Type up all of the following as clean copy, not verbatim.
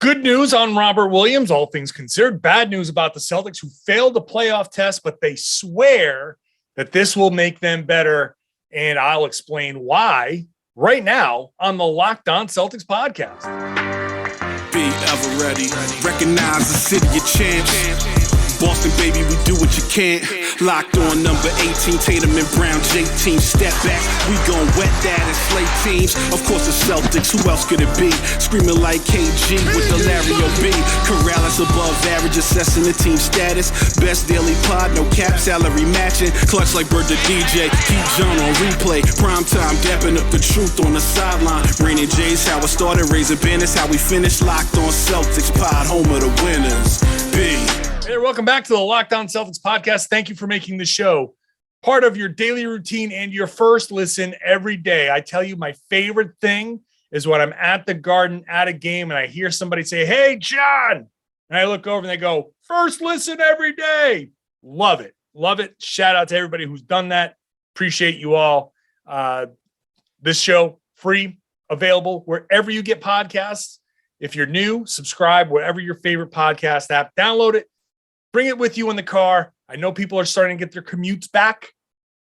Good news on Robert Williams, all things considered. Bad news about the Celtics, who failed the playoff test, but they swear that this will make them better. And I'll explain why right now on the Locked On Celtics podcast. Be ever ready. Recognize the city of champs. Boston, baby, we do what you can't. Locked on number 18, Tatum and Brown, J-team, step back. We gon' wet that and slay teams. Of course, the Celtics, who else could it be? Screaming like KG with the Larry O.B. Karalis above average, assessing the team status. Best daily pod, no cap, salary matching. Clutch like Bird the DJ, keep John on replay. Prime time, dapping up the truth on the sideline. Raining J's, how it started, raising banners, how we finished. Locked on Celtics pod, home of the winners. B. Hey there, welcome back to the Locked On Celtics podcast. Thank you for making the show part of your daily routine and your first listen every day. I tell you, my favorite thing is when I'm at the Garden at a game and I hear somebody say, "Hey, John," and I look over and they go, "First listen every day." Love it. Love it. Shout out to everybody who's done that. Appreciate you all. This show, free, available wherever you get podcasts. If you're new, subscribe, whatever your favorite podcast app, download it. Bring it with you in the car. I know people are starting to get their commutes back.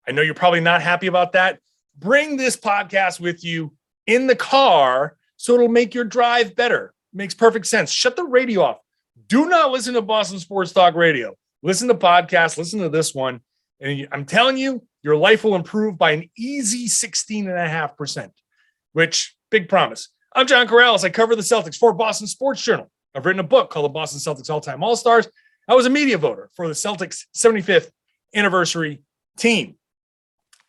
I know you're probably not happy about that. Bring this podcast with you in the car so it'll make your drive better. Makes perfect sense. Shut the radio off. Do not listen to Boston Sports Talk Radio. Listen to podcasts. Listen to this one. And I'm telling you, your life will improve by an easy 16.5%, which, big promise. I'm John Karalis. I cover the Celtics for Boston Sports Journal. I've written a book called The Boston Celtics All-Time All-Stars. I was a media voter for the Celtics 75th anniversary team.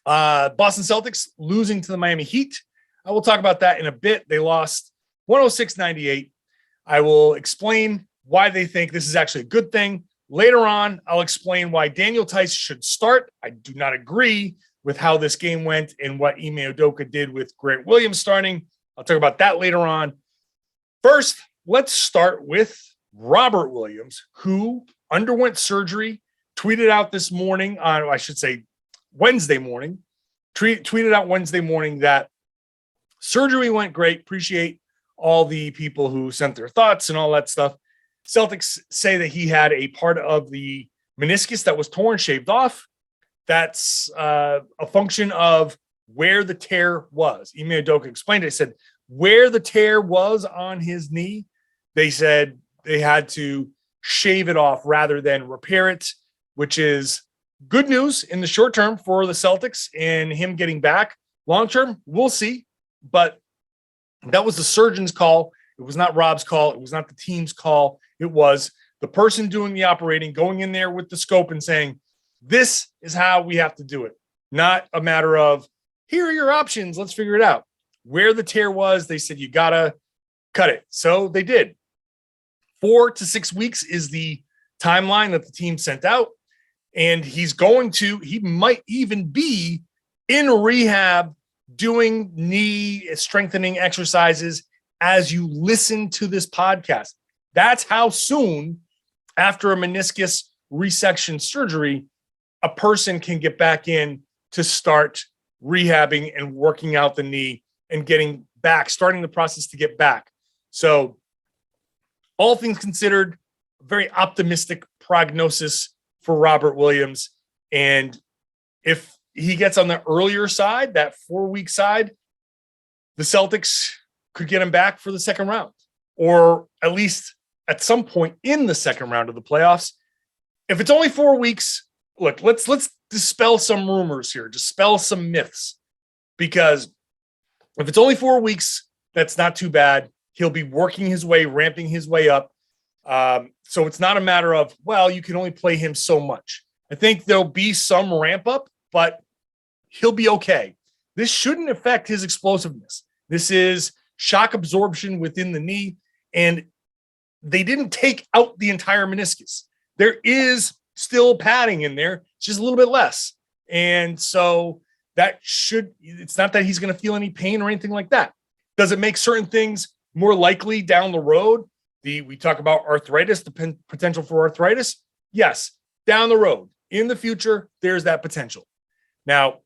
Boston Celtics losing to the Miami Heat. I will talk about that in a bit. They lost 106-98. I will explain why they think this is actually a good thing. Later on, I'll explain why Daniel Theis should start. I do not agree with how this game went and what Ime Udoka did with Grant Williams starting. I'll talk about that later on. First, let's start with Robert Williams, who underwent surgery, tweeted out this morning on, I should say Wednesday morning, tweeted out Wednesday morning that surgery went great. Appreciate all the people who sent their thoughts and all that stuff. Celtics say that he had a part of the meniscus that was torn, shaved off. That's a function of where the tear was. Ime Udoka explained it. He said where the tear was on his knee, they said they had to shave it off rather than repair it, which is good news in the short term for the Celtics and him getting back. Long term, we'll see. But that was the surgeon's call. It was not Rob's call. It was not the team's call. It was the person doing the operating, going in there with the scope and saying, this is how we have to do it. Not a matter of, here are your options. Let's figure it out. Where the tear was, they said, you got to cut it. So they did. 4 to 6 weeks is the timeline that the team sent out. And he might even be in rehab doing knee strengthening exercises as you listen to this podcast. That's how soon after a meniscus resection surgery, a person can get back in to start rehabbing and working out the knee and getting back, starting the process to get back. So all things considered, very optimistic prognosis for Robert Williams. And if he gets on the earlier side, that 4-week side, the Celtics could get him back for the second round, or at least at some point in the second round of the playoffs. If it's only 4 weeks, look, let's dispel some rumors here, dispel some myths, because if it's only 4 weeks, that's not too bad. He'll be working his way, ramping his way up. So it's not a matter of, well, you can only play him so much. I think there'll be some ramp up, but he'll be okay. This shouldn't affect his explosiveness. This is shock absorption within the knee, and they didn't take out the entire meniscus. There is still padding in there, it's just a little bit less. And so it's not that he's going to feel any pain or anything like that. Does it make certain things more likely down the road? We talk about arthritis, the potential for arthritis. Yes, down the road, in the future, there's that potential. Now,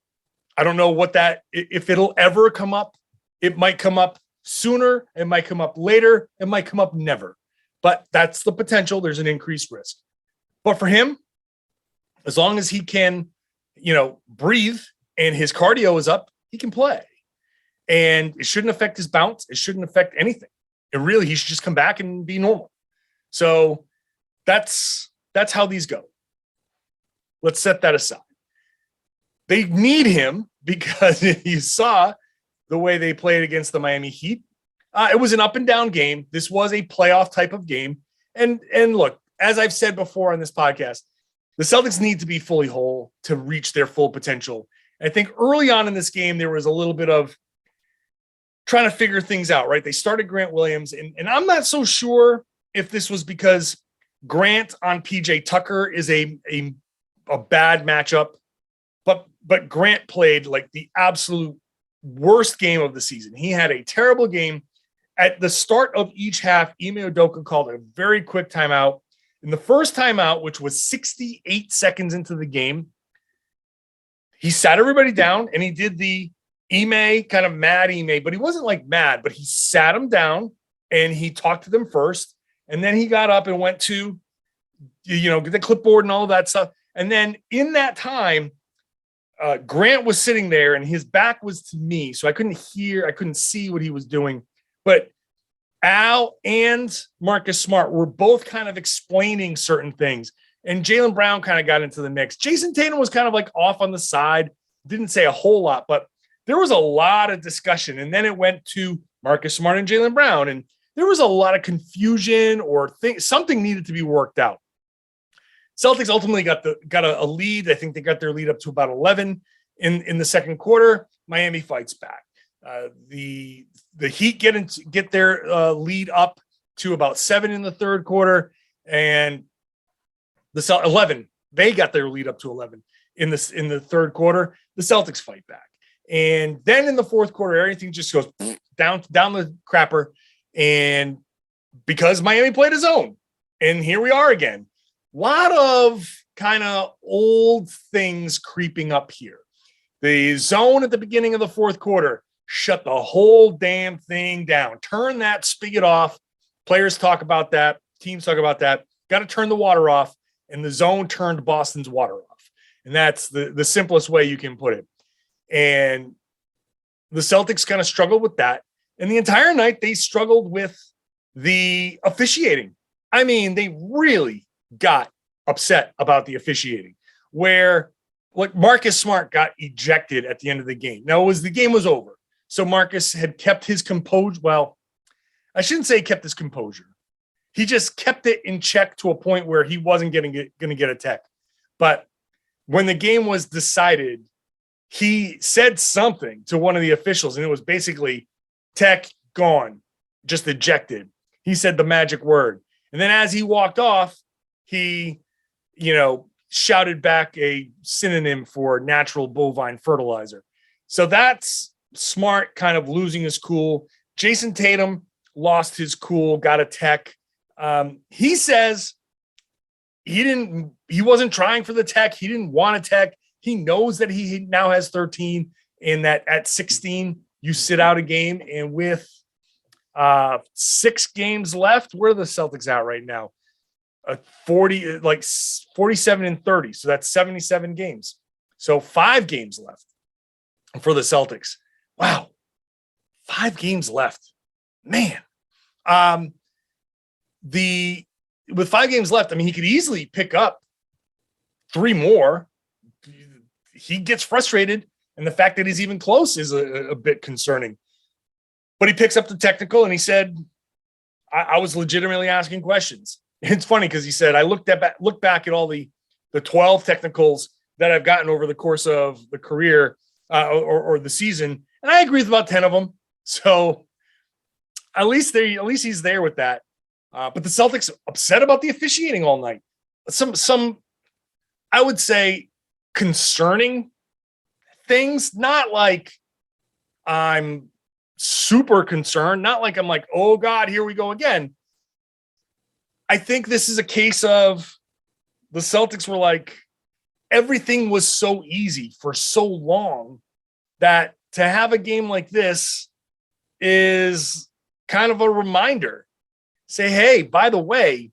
I don't know if it'll ever come up. It might come up sooner. It might come up later. It might come up never. But that's the potential. There's an increased risk. But for him, as long as he can, breathe and his cardio is up, he can play. And it shouldn't affect his bounce. It shouldn't affect anything. He should just come back and be normal. So that's how these go. Let's set that aside. They need him because you saw the way they played against the Miami Heat. It was an up and down game. This was a playoff type of game. And look, as I've said before on this podcast, the Celtics need to be fully whole to reach their full potential. I think early on in this game, there was a little bit of trying to figure things out, right? They started Grant Williams, and I'm not so sure if this was because Grant on PJ Tucker is a bad matchup, but Grant played like the absolute worst game of the season. He had a terrible game. At the start of each half, Ime Udoka called a very quick timeout. In the first timeout, which was 68 seconds into the game, he sat everybody down and he did the Ime, kind of mad Ime, but he wasn't like mad, but he sat him down and he talked to them first. And then he got up and went to, get the clipboard and all of that stuff. And then in that time, Grant was sitting there and his back was to me. So I couldn't see what he was doing. But Al and Marcus Smart were both kind of explaining certain things. And Jaylen Brown kind of got into the mix. Jayson Tatum was kind of like off on the side, didn't say a whole lot, but there was a lot of discussion. And then it went to Marcus Smart and Jaylen Brown. And there was a lot of confusion or something needed to be worked out. Celtics ultimately got a lead. I think they got their lead up to about 11 in the second quarter. Miami fights back. The Heat get their lead up to about 7 in the third quarter, and the 11. They got their lead up to 11 in the third quarter. The Celtics fight back, and then in the fourth quarter, everything just goes down the crapper. And because Miami played his own, and here we are again. A lot of kind of old things creeping up here. The zone at the beginning of the fourth quarter shut the whole damn thing down. Turn that spigot off. Players talk about that. Teams talk about that. Got to turn the water off. And the zone turned Boston's water off. And that's the simplest way you can put it. And the Celtics kind of struggled with that. And the entire night, they struggled with the officiating. I mean, they really got upset about the officiating, where like Marcus Smart got ejected at the end of the game. Now the game was over. So Marcus had kept his composure. Well, I shouldn't say kept his composure. He just kept it in check to a point where he wasn't going to get a tech. But when the game was decided, he said something to one of the officials, and it was basically tech gone, just ejected. He said the magic word. And then as he walked off, he, shouted back a synonym for natural bovine fertilizer. So that's Smart kind of losing his cool. Jayson Tatum lost his cool, got a tech. He says he wasn't trying for the tech. He didn't want a tech. He knows that he now has 13 and that at 16, you sit out a game. And with 6 games left, where are the Celtics at right now? 47 and 30. So that's 77 games. So 5 games left for the Celtics. Wow. 5 games left, man. With 5 games left, I mean, he could easily pick up 3 more. He gets frustrated, and the fact that he's even close is a bit concerning. But he picks up the technical, and he said, I was legitimately asking questions. It's funny because he said, I look back at all the 12 technicals that I've gotten over the course of the career or the season, and I agree with about 10 of them. So at least he's there with that. But the Celtics upset about the officiating all night. Some I would say concerning things, not like I'm super concerned, not like I'm like, oh God, here we go again. I think this is a case of the Celtics were like, everything was so easy for so long that to have a game like this, is kind of a reminder. Say, hey, by the way,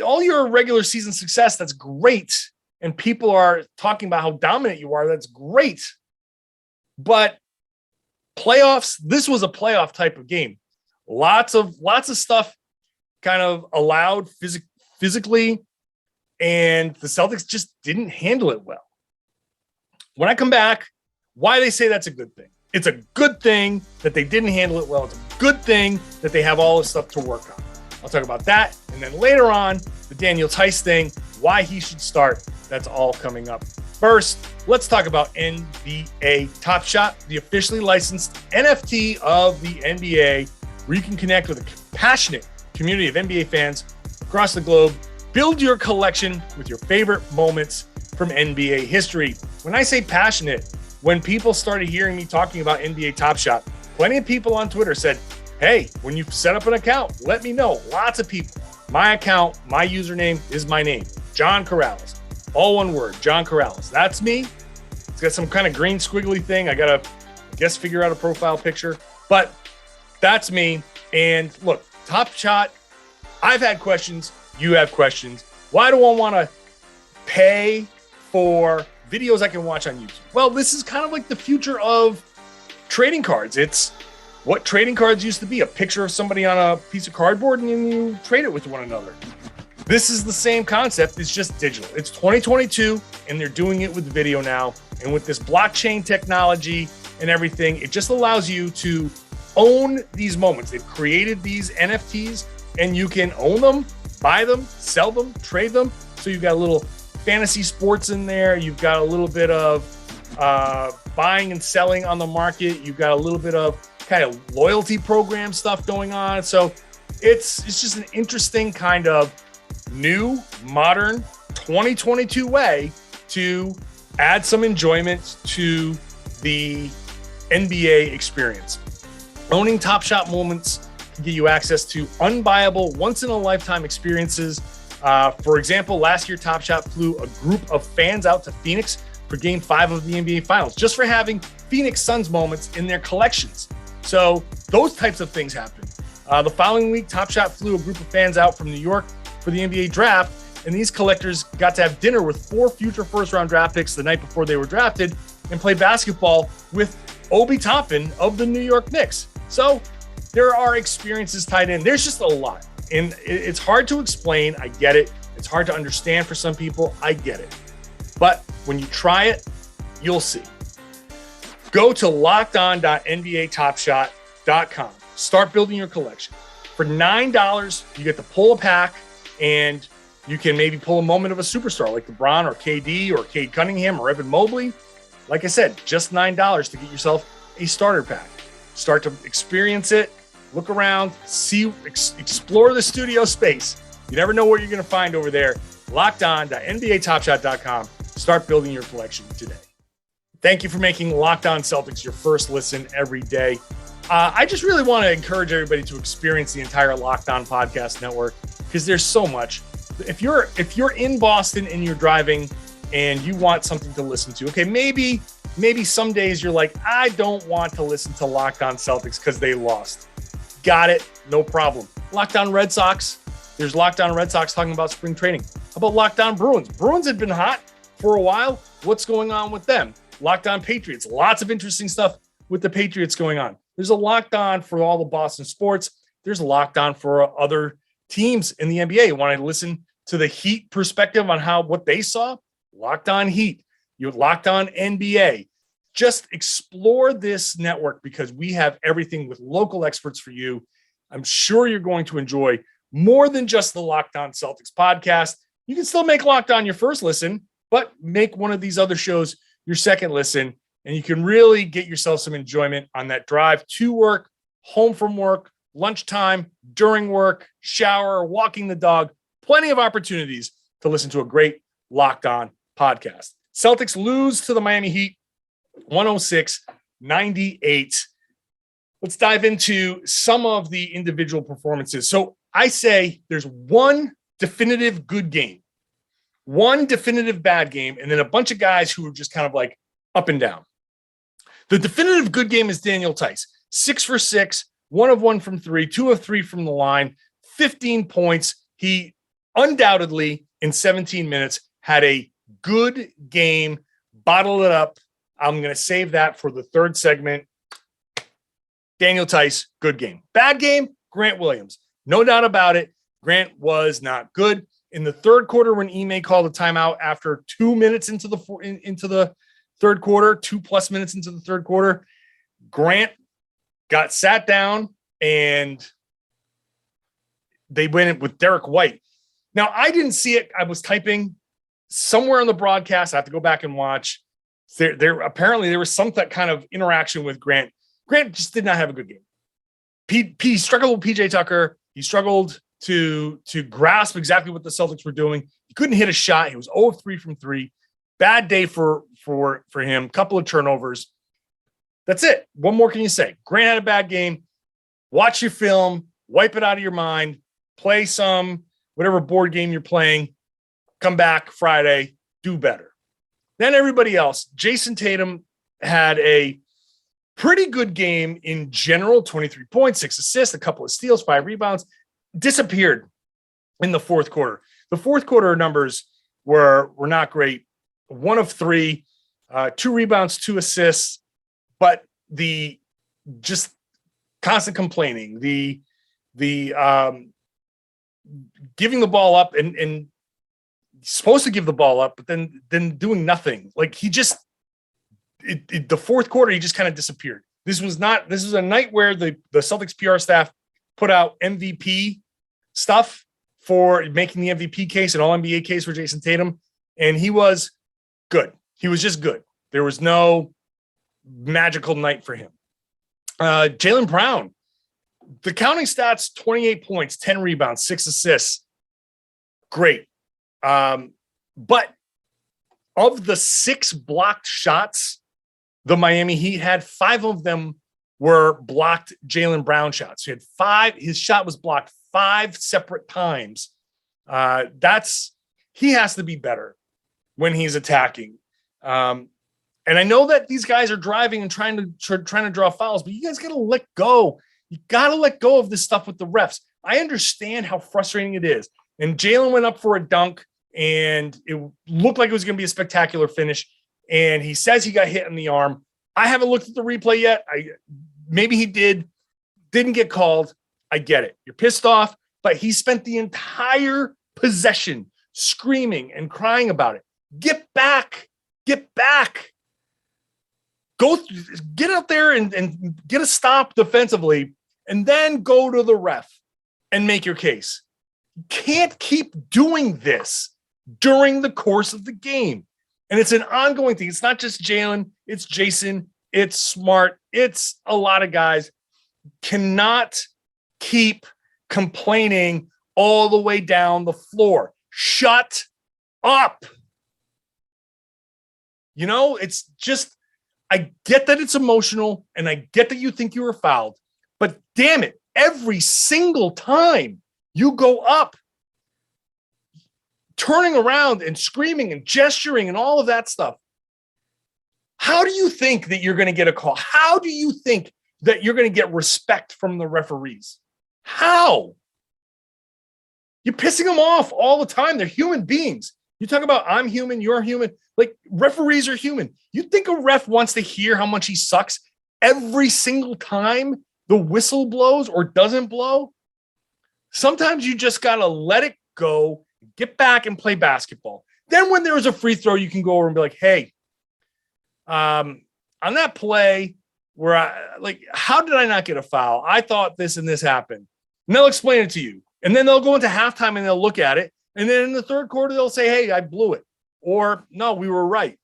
all your regular season success, that's great. And people are talking about how dominant you are. That's great. But playoffs, this was a playoff type of game. Lots of stuff kind of allowed physically, and the Celtics just didn't handle it well. When I come back, why they say that's a good thing. It's a good thing that they didn't handle it well. It's a good thing that they have all this stuff to work on. I'll talk about that. And then later on, the Daniel Theis thing, why he should start. That's all coming up. First, let's talk about NBA Top Shot, the officially licensed NFT of the NBA, where you can connect with a passionate community of NBA fans across the globe. Build your collection with your favorite moments from NBA history. When I say passionate, when people started hearing me talking about NBA Top Shot, plenty of people on Twitter said, hey, when you set up an account, let me know. Lots of people. My account, my username is my name, John Karalis. All one word, John Karalis. That's me. It's got some kind of green squiggly thing. I got to, figure out a profile picture. But that's me. And look, Top Shot, I've had questions. You have questions. Why do I want to pay for videos I can watch on YouTube? Well, this is kind of like the future of trading cards. It's what trading cards used to be, a picture of somebody on a piece of cardboard and then you trade it with one another. This is the same concept. It's just digital. It's 2022 and they're doing it with video now. And with this blockchain technology and everything, it just allows you to own these moments. They've created these NFTs and you can own them, buy them, sell them, trade them. So you've got a little fantasy sports in there. You've got a little bit of buying and selling on the market. You've got a little bit of kind of loyalty program stuff going on. So it's just an interesting kind of new, modern 2022 way to add some enjoyment to the NBA experience. Owning Top Shot moments can get you access to unbuyable, once-in-a-lifetime experiences. For example, last year, Top Shot flew a group of fans out to Phoenix for Game 5 of the NBA Finals, just for having Phoenix Suns moments in their collections. So those types of things happen. The following week, Top Shot flew a group of fans out from New York for the NBA draft, and these collectors got to have dinner with 4 future first-round draft picks the night before they were drafted and play basketball with Obi Toppin of the New York Knicks. So there are experiences tied in. There's just a lot. And it's hard to explain. I get it. It's hard to understand for some people. I get it. But when you try it, you'll see. Go to lockedon.nbatopshot.com. Start building your collection. For $9, you get to pull a pack, and you can maybe pull a moment of a superstar like LeBron or KD or Cade Cunningham or Evan Mobley. Like I said, just $9 to get yourself a starter pack. Start to experience it. Look around, explore the studio space. You never know what you're going to find over there. LockedOn.NBATopShot.com. Start building your collection today. Thank you for making Locked On Celtics your first listen every day. I just really want to encourage everybody to experience the entire Locked On podcast network because there's so much. If you're in Boston and you're driving and you want something to listen to, okay, maybe some days you're like, I don't want to listen to Locked On Celtics because they lost. Got it. No problem. Locked On Red Sox. There's Locked On Red Sox talking about spring training. How about Locked On Bruins? Bruins had been hot for a while. What's going on with them? Locked On Patriots. Lots of interesting stuff with the Patriots going on. There's a Locked On for all the Boston sports. There's a Locked On for other teams in the NBA. You want to listen to the Heat perspective on what they saw? Locked On Heat. You're Locked On NBA. Just explore this network because we have everything with local experts for you. I'm sure you're going to enjoy more than just the Locked On Celtics podcast. You can still make Locked On your first listen, but make one of these other shows your second listen, and you can really get yourself some enjoyment on that drive to work, home from work, lunchtime, during work, shower, walking the dog. Plenty of opportunities to listen to a great Locked On podcast. Celtics lose to the Miami Heat 106-98. Let's dive into some of the individual performances. So I say there's one definitive good game, one definitive bad game, and then a bunch of guys who are just kind of like up and down. The definitive good game is Daniel Theis. 6 for 6, 1 of 1 from 3, 2 of 3 from the line, 15 points. He undoubtedly, in 17 minutes, had a good game, bottled it up. I'm going to save that for the third segment. Daniel Theis, good game. Bad game, Grant Williams. No doubt about it. Grant was not good. In the third quarter, when Ime called a timeout after 2 minutes into the third quarter, 2+ minutes into the third quarter, Grant got sat down and they went with Derek White. Now, I didn't see it. I was typing somewhere on the broadcast. I have to go back and watch. Apparently there was some kind of interaction with Grant. Grant just did not have a good game. He struggled with PJ Tucker. He struggled to grasp exactly what the Celtics were doing. He couldn't hit a shot. He was 0 of 3 from 3. Bad day for him. Couple of turnovers. That's it. What more can you say? Grant had a bad game. Watch your film. Wipe it out of your mind. Play some whatever board game you're playing. Come back Friday. Do better. Then everybody else. Jayson Tatum had a pretty good game in general. 23 points, 6 assists, a couple of steals, 5 rebounds. Disappeared in the fourth quarter. The fourth quarter numbers were not great. 1 of 3, 2 rebounds, 2 assists, but the just constant complaining, the giving the ball up and supposed to give the ball up, but then doing nothing. Like the fourth quarter, he just kind of disappeared. This was a night where the Celtics PR staff put out MVP stuff for making the MVP case and all NBA case for Jayson Tatum. And he was good. He was just good. There was no magical night for him. Jaylen Brown, the counting stats, 28 points, 10 rebounds, 6 assists. Great. But of the 6 blocked shots, the Miami Heat had 5 of them were blocked Jaylen Brown shots. He had 5. His shot was blocked 5 separate times. He has to be better when he's attacking. And I know that these guys are driving and trying to draw fouls, but you guys got to let go. You got to let go of this stuff with the refs. I understand how frustrating it is. And Jaylen went up for a dunk, and it looked like it was going to be a spectacular finish. And he says he got hit in the arm. I haven't looked at the replay yet. Maybe he didn't get called. I get it. You're pissed off, but he spent the entire possession screaming and crying about it. Get back. Get back. Get out there and get a stop defensively, and then go to the ref and make your case. You can't keep doing this during the course of the game. And it's an ongoing thing. It's not just Jaylen, it's Jayson, it's Smart, it's a lot of guys. Cannot keep complaining all the way down the floor. Shut up. You know, it's just, I get that it's emotional and I get that you think you were fouled, but damn it, every single time you go up, turning around and screaming and gesturing and all of that stuff, how do you think that you're going to get a call? How do you think that you're going to get respect from the referees? How? You're pissing them off all the time. They're human beings. You talk about I'm human, you're human. Like, referees are human. You think a ref wants to hear how much he sucks every single time the whistle blows or doesn't blow? Sometimes you just got to let it go, get back and play basketball. Then when there is a free throw, you can go over and be like, hey, on that play where how did I not get a foul? I thought this and this happened. And they'll explain it to you. And then they'll go into halftime and they'll look at it. And then in the third quarter, they'll say, hey, I blew it. Or no, we were right.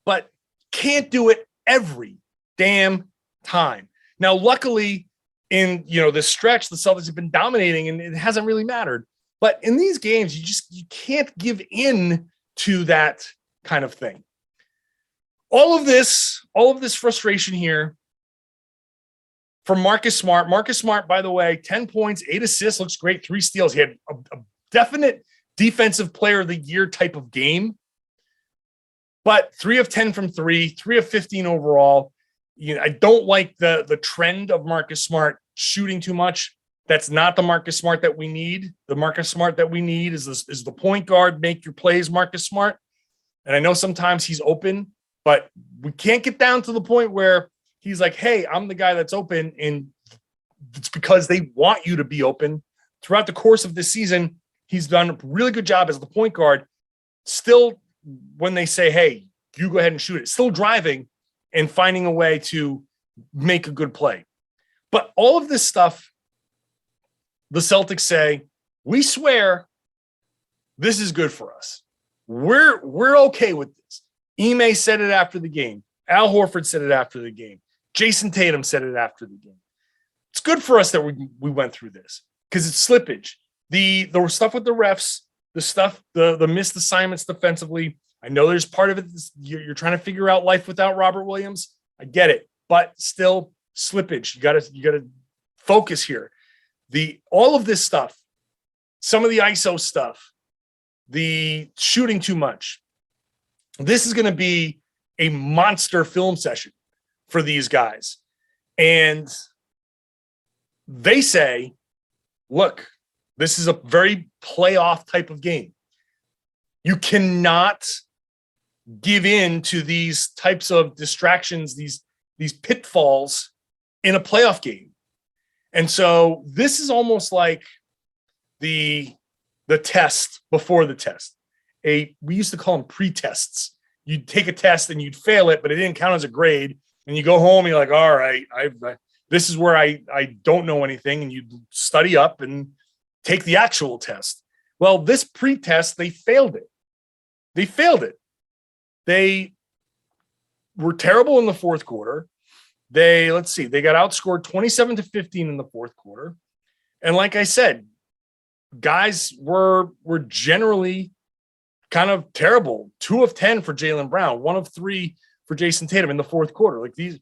But can't do it every damn time. Now, luckily, in this stretch, the Celtics have been dominating and it hasn't really mattered. But in these games, you can't give in to that kind of thing. All of this frustration here from Marcus Smart. Marcus Smart, by the way, 10 points, 8 assists, looks great, 3 steals. He had a definite defensive player of the year type of game, but 3 of 10 from 3, 3 of 15 overall. I don't like the trend of Marcus Smart shooting too much. That's not the Marcus Smart that we need. The Marcus Smart that we need is the point guard, make your plays, Marcus Smart. And I know sometimes he's open, but we can't get down to the point where he's like, hey, I'm the guy that's open, and it's because they want you to be open. Throughout the course of this season, he's done a really good job as the point guard. Still, when they say, hey, you go ahead and shoot it, still driving and finding a way to make a good play. But all of this stuff, the Celtics say, we swear this is good for us. We're okay with this. Ime said it after the game. Al Horford said it after the game. Jayson Tatum said it after the game. It's good for us that we went through this because it's slippage. The stuff with the refs, the missed assignments defensively. I know there's part of it. You're trying to figure out life without Robert Williams. I get it, but still slippage. You gotta focus here. All of this stuff, some of the ISO stuff, the shooting too much. This is going to be a monster film session for these guys. And they say, look, this is a very playoff type of game. You cannot give in to these types of distractions, these pitfalls in a playoff game. And so this is almost like the test before the test. We used to call them pre-tests. You'd take a test and you'd fail it, but it didn't count as a grade. And you go home and you're like, all right, this is where I don't know anything. And you study up and take the actual test. Well, this pre-test, they failed it. They were terrible in the fourth quarter. They got outscored 27-15 in the fourth quarter. And like I said, guys were generally kind of terrible. 2 of 10 for Jaylen Brown, 1 of 3 for Jayson Tatum in the fourth quarter. Like these,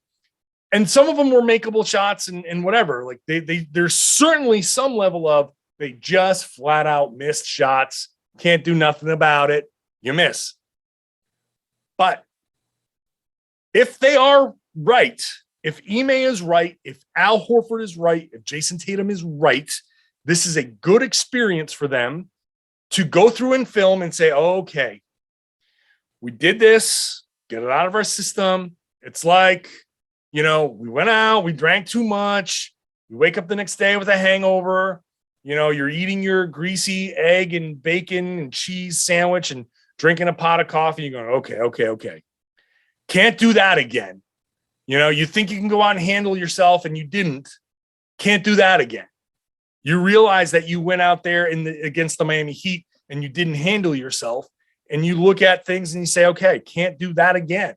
and some of them were makeable shots and whatever. Like there's certainly some level of they just flat out missed shots. Can't do nothing about it. You miss. But if they are right, if Ime is right, if Al Horford is right, if Jayson Tatum is right, this is a good experience for them to go through in film and say, okay, we did this, get it out of our system. It's like, we went out, we drank too much. You wake up the next day with a hangover. You're eating your greasy egg and bacon and cheese sandwich and drinking a pot of coffee. You're going, okay. Can't do that again. You think you can go out and handle yourself and you didn't. Can't do that again. You realize that you went out there against the Miami Heat and you didn't handle yourself. And you look at things and you say, okay, can't do that again.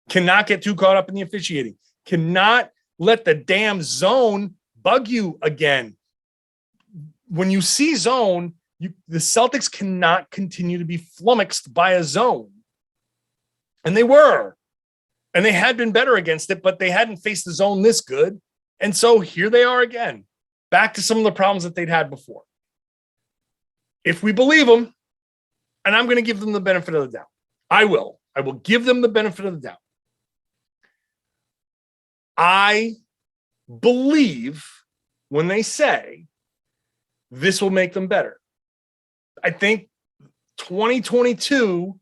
Cannot get too caught up in the officiating. Cannot let the damn zone bug you again. When you see zone, the Celtics cannot continue to be flummoxed by a zone. And they were. And they had been better against it, but they hadn't faced the zone this good. And so here they are again, back to some of the problems that they'd had before. If we believe them, and I'm going to give them the benefit of the doubt. I will give them the benefit of the doubt. I believe when they say this will make them better. I think 2022,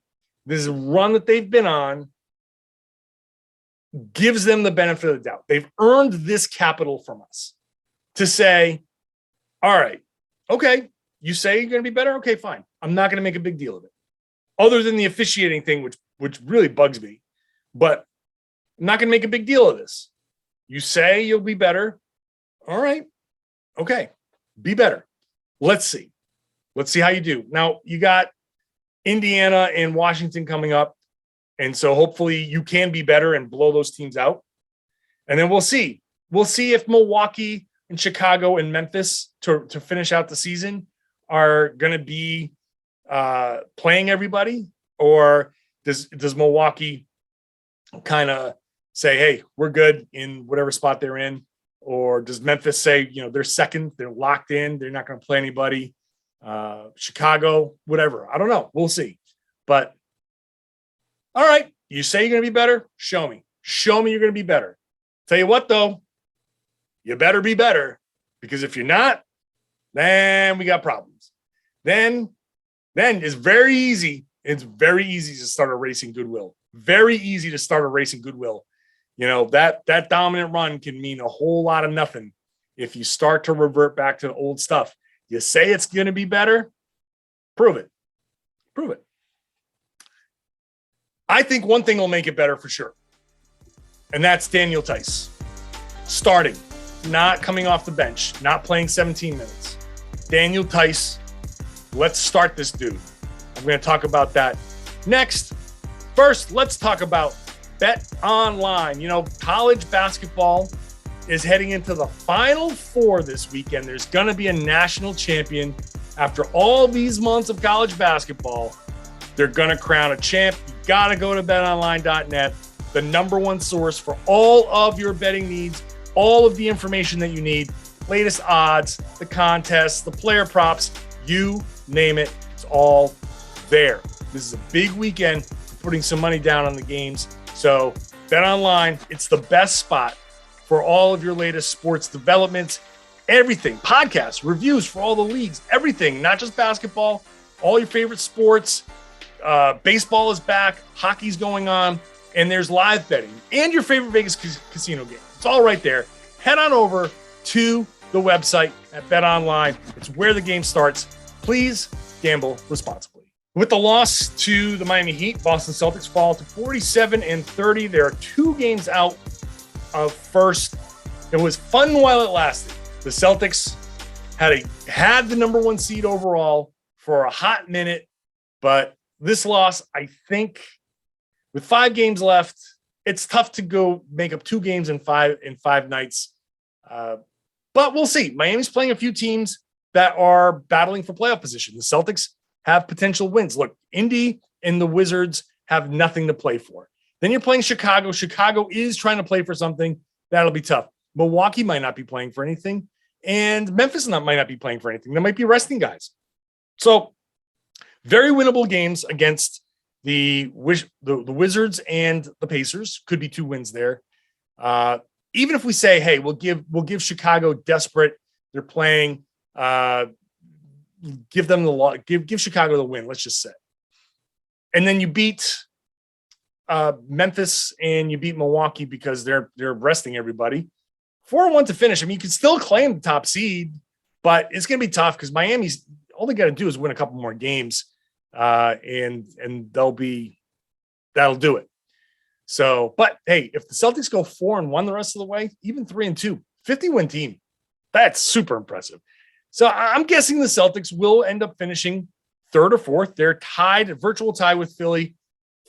this run that they've been on, gives them the benefit of the doubt. They've earned this capital from us to say, all right, okay, you say you're going to be better? Okay, fine. I'm not going to make a big deal of it. Other than the officiating thing, which really bugs me. But I'm not going to make a big deal of this. You say you'll be better. All right. Okay. Be better. Let's see. Let's see how you do. Now, you got Indiana and Washington coming up. And so hopefully you can be better and blow those teams out. And then we'll see. We'll see if Milwaukee and Chicago and Memphis to finish out the season are going to be playing everybody, or does Milwaukee kind of say, hey, we're good in whatever spot they're in? Or does Memphis say, they're second, they're locked in, they're not going to play anybody? Chicago, whatever. I don't know. We'll see. But all right, you say you're going to be better? Show me. Show me you're going to be better. Tell you what, though, you better be better, because if you're not, then we got problems. Then it's very easy. It's very easy to start erasing goodwill. Very easy to start erasing goodwill. You know, that dominant run can mean a whole lot of nothing if you start to revert back to the old stuff. You say it's going to be better, prove it. Prove it. I think one thing will make it better for sure, and that's Daniel Theis. Starting, not coming off the bench, not playing 17 minutes. Daniel Theis, let's start this dude. I'm going to talk about that next. First, let's talk about BetOnline. You know, college basketball is heading into the Final Four this weekend. There's going to be a national champion. After all these months of college basketball, they're going to crown a champ. You got to go to betonline.net, the number one source for all of your betting needs, all of the information that you need, latest odds, the contests, the player props, you name it. It's all there. This is a big weekend for putting some money down on the games. So BetOnline, it's the best spot for all of your latest sports developments, everything, podcasts, reviews for all the leagues, everything, not just basketball, all your favorite sports. Baseball is back, hockey's going on, and there's live betting and your favorite Vegas casino game. It's all right there. Head on over to the website at BetOnline. It's where the game starts. Please gamble responsibly. With the loss to the Miami Heat, Boston Celtics fall to 47-30. There are 2 games out of first. It was fun while it lasted. The Celtics had the number 1 seed overall for a hot minute, but this loss, I think, with 5 games left, it's tough to go make up 2 games in 5 nights. But we'll see. Miami's playing a few teams that are battling for playoff position. The Celtics have potential wins. Look, Indy and the Wizards have nothing to play for. Then you're playing Chicago. Chicago is trying to play for something. That'll be tough. Milwaukee might not be playing for anything, and Memphis might not be playing for anything. They might be resting guys. So very winnable games against the Wizards and the Pacers. Could be 2 wins there. Even if we say, hey, we'll give Chicago desperate. They're playing. Give them the law. Give Chicago the win. Let's just say, and then you beat Memphis and you beat Milwaukee because they're resting everybody. 4-1 to finish. I mean, you can still claim the top seed, but it's going to be tough because Miami's all they got to do is win a couple more games, and that'll do it. So, but hey, if the Celtics go 4-1 the rest of the way, even 3-2, 50-win team, that's super impressive. So I'm guessing the Celtics will end up finishing 3rd or 4th. They're tied, a virtual tie with Philly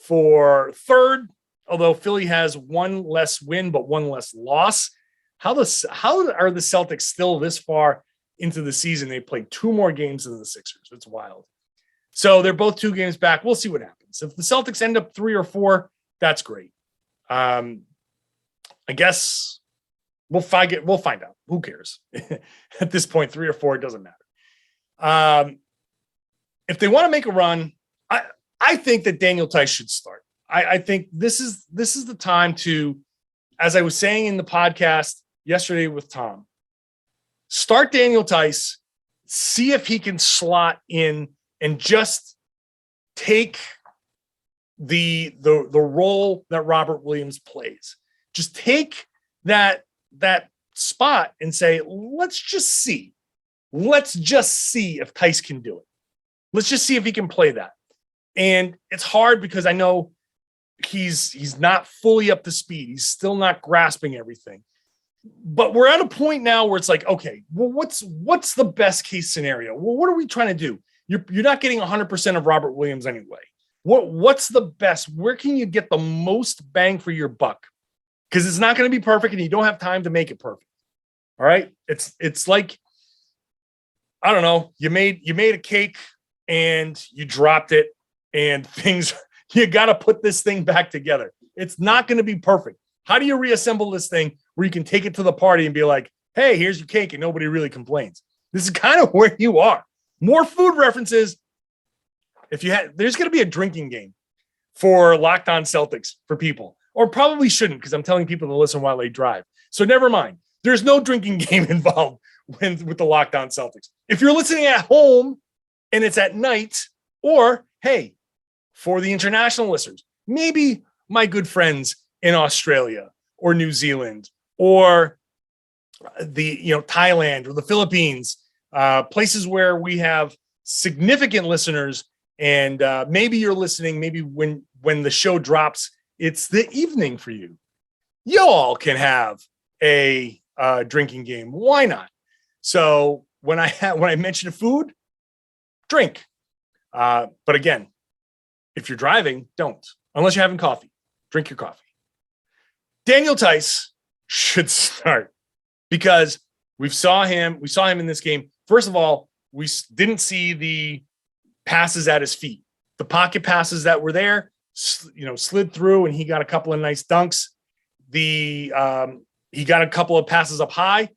for 3rd, although Philly has 1 less win but 1 less loss. How are the Celtics still this far into the season? They played 2 more games than the Sixers. It's wild. So they're both 2 games back. We'll see what happens. If the Celtics end up 3 or 4, that's great. I guess we'll find out. Who cares? At this point, 3 or 4, it doesn't matter. If they want to make a run, I think that Daniel Theis should start. I think this is the time to, as I was saying in the podcast yesterday with Tom, start Daniel Theis, see if he can slot in and just take the role that Robert Williams plays. Just take that spot and say, let's just see if Theis can do it. Let's just see if he can play that. And it's hard because I know he's not fully up to speed. He's still not grasping everything. But we're at a point now where it's like, okay, well, what's the best case scenario? Well, what are we trying to do? You're not getting 100% of Robert Williams anyway. What's the best? Where can you get the most bang for your buck? Because it's not going to be perfect, and you don't have time to make it perfect. All right, it's like, I don't know. You made a cake and you dropped it, and you got to put this thing back together. It's not going to be perfect. How do you reassemble this thing where you can take it to the party and be like, hey, here's your cake, and nobody really complains? This is kind of where you are. More food references. There's going to be a drinking game for Locked On Celtics for people, or probably shouldn't, because I'm telling people to listen while they drive. So never mind. There's no drinking game involved with the Locked On Celtics. If you're listening at home and it's at night, or hey, for the international listeners, maybe my good friends in Australia or New Zealand or Thailand or the Philippines, places where we have significant listeners, and maybe you're listening, maybe when the show drops, it's the evening for you. Y'all can have a drinking game. Why not? So when I mention food, drink. But again, if you're driving, don't. Unless you're having coffee. Drink your coffee. Daniel Theis should start because we saw him in this game. First of all, we didn't see the passes at his feet. The pocket passes that were there, slid through, and he got a couple of nice dunks. He got a couple of passes up high.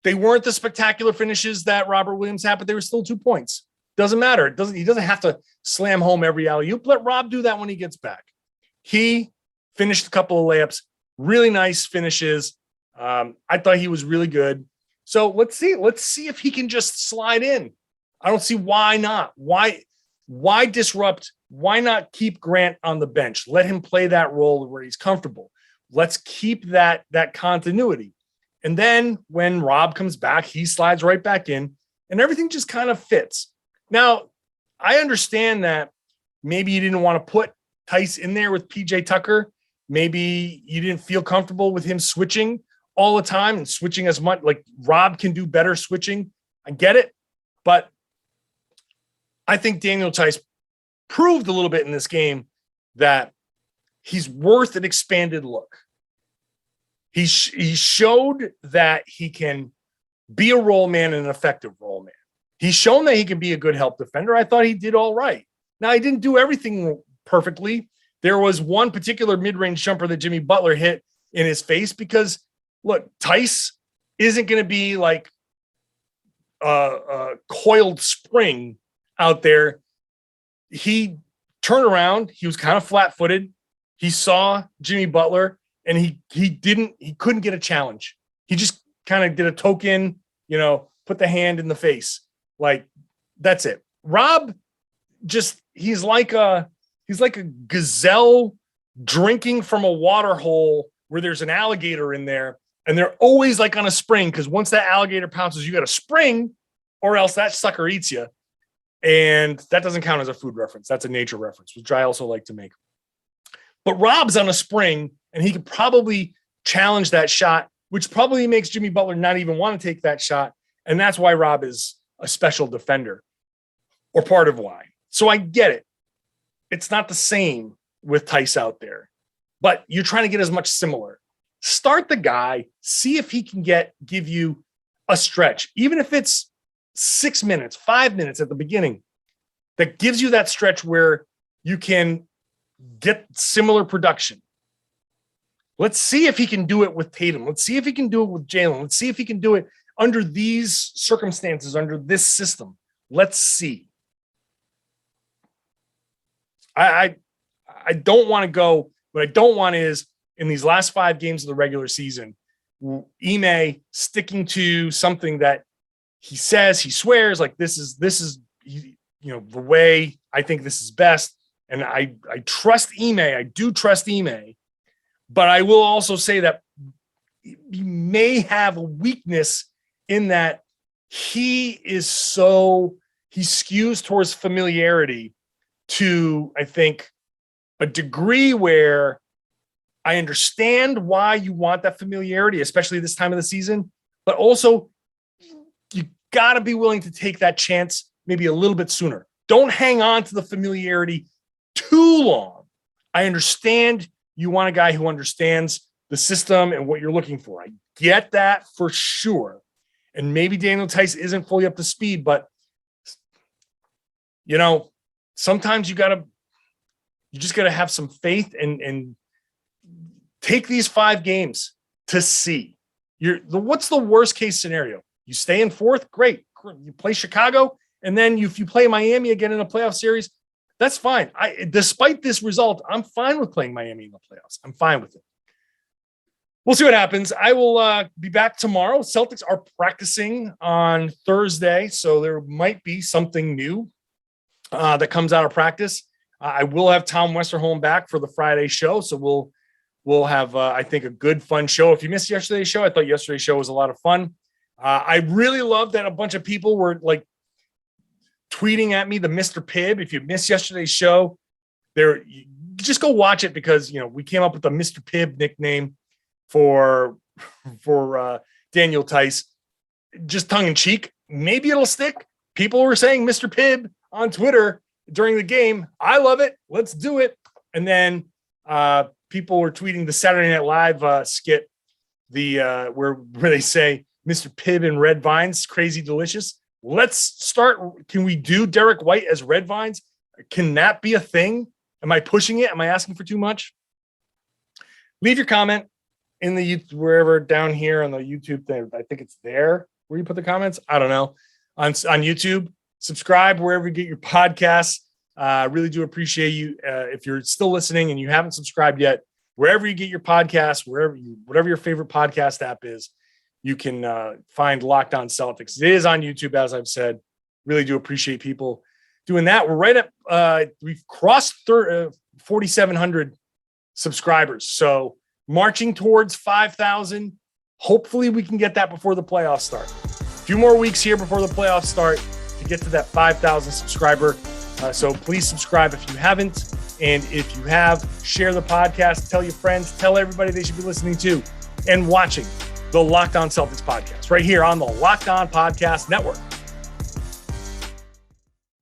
They weren't the spectacular finishes that Robert Williams had, but they were still 2 points. Doesn't matter. He doesn't have to slam home every alley-oop. Let Rob do that when he gets back. He finished a couple of layups, really nice finishes. I thought he was really good. So let's see if he can just slide in. I don't see why not. Why disrupt? Why not keep Grant on the bench? Let him play that role where he's comfortable. Let's keep that continuity. And then when Rob comes back, he slides right back in and everything just kind of fits. Now, I understand that maybe you didn't want to put Theis in there with PJ Tucker. Maybe you didn't feel comfortable with him switching all the time and switching as much. Like Rob can do better switching. I get it. But I think Daniel Theis proved a little bit in this game that he's worth an expanded look. He showed that he can be a role man and an effective role man. He's shown that he can be a good help defender. I thought he did all right. Now, he didn't do everything perfectly. There was one particular mid-range jumper that Jimmy Butler hit in his face because, look, Theis isn't going to be like a coiled spring out there. He turned around. He was kind of flat-footed. He saw Jimmy Butler, and he couldn't get a challenge. He just kind of did a token, put the hand in the face. Like, that's it. Rob he's like a gazelle drinking from a water hole where there's an alligator in there, and they're always like on a spring because once that alligator pounces, you got to spring or else that sucker eats you. And that doesn't count as a food reference. That's a nature reference, which I also like to make. But Rob's on a spring, and he could probably challenge that shot, which probably makes Jimmy Butler not even want to take that shot. And that's why Rob is a special defender, or part of why. So I get it. It's not the same with Theis out there, but you're trying to get as much similar. Start the guy, see if he can give you a stretch, even if it's 6 minutes, 5 minutes at the beginning, that gives you that stretch where you can get similar production. Let's see if he can do it with Tatum. Let's see if he can do it with Jaylen. Let's see if he can do it under these circumstances, under this system. Let's see. I don't want to go. What I don't want is in these last 5 games of the regular season, Ime sticking to something that he says, he swears, like this is the way I think this is best. And I trust Ime. I do trust Ime. But I will also say that he may have a weakness in that he skews towards familiarity to, I think, a degree where I understand why you want that familiarity, especially this time of the season, but also you got to be willing to take that chance maybe a little bit sooner. Don't hang on to the familiarity too long. I understand you want a guy who understands the system and what you're looking for. I get that for sure. And maybe Daniel Theis isn't fully up to speed, but sometimes you just got to have some faith and take these 5 games to see. What's the worst case scenario? You stay in 4th, great. You play Chicago, and then if you play Miami again in a playoff series, that's fine. Despite this result, I'm fine with playing Miami in the playoffs. I'm fine with it. we'll see what happens. I will be back tomorrow. Celtics are practicing on Thursday, so there might be something new that comes out of practice. I will have Tom Westerholm back for the Friday show, so we'll have, I think, a good, fun show. If you missed yesterday's show, I thought yesterday's show was a lot of fun. I really love that a bunch of people were like tweeting at me the Mr. Pibb. If you missed yesterday's show, just go watch it because, we came up with the Mr. Pibb nickname for Daniel Theis, just tongue in cheek. Maybe it'll stick. People were saying Mr. Pibb on Twitter during the game. I love it. Let's do it. And then people were tweeting the Saturday Night Live skit, where they say Mr. Pibb and Red Vines, crazy delicious. Let's start. Can we do Derek White as Red Vines? Can that be a thing? Am I pushing it? Am I asking for too much? Leave your comment in the wherever down here on the YouTube thing. I think it's there where you put the comments. I don't know. On YouTube, subscribe wherever you get your podcasts. I really do appreciate you. If you're still listening and you haven't subscribed yet, wherever you get your podcasts, whatever your favorite podcast app is, you can find Locked On Celtics. It is on YouTube, as I've said. Really do appreciate people doing that. We're right up. We've crossed 4,700 subscribers. So marching towards 5,000. Hopefully we can get that before the playoffs start. A few more weeks here before the playoffs start to get to that 5,000 subscriber. So please subscribe if you haven't. And if you have, share the podcast, tell your friends, tell everybody they should be listening to and watching the Locked On Celtics podcast right here on the Locked On Podcast Network.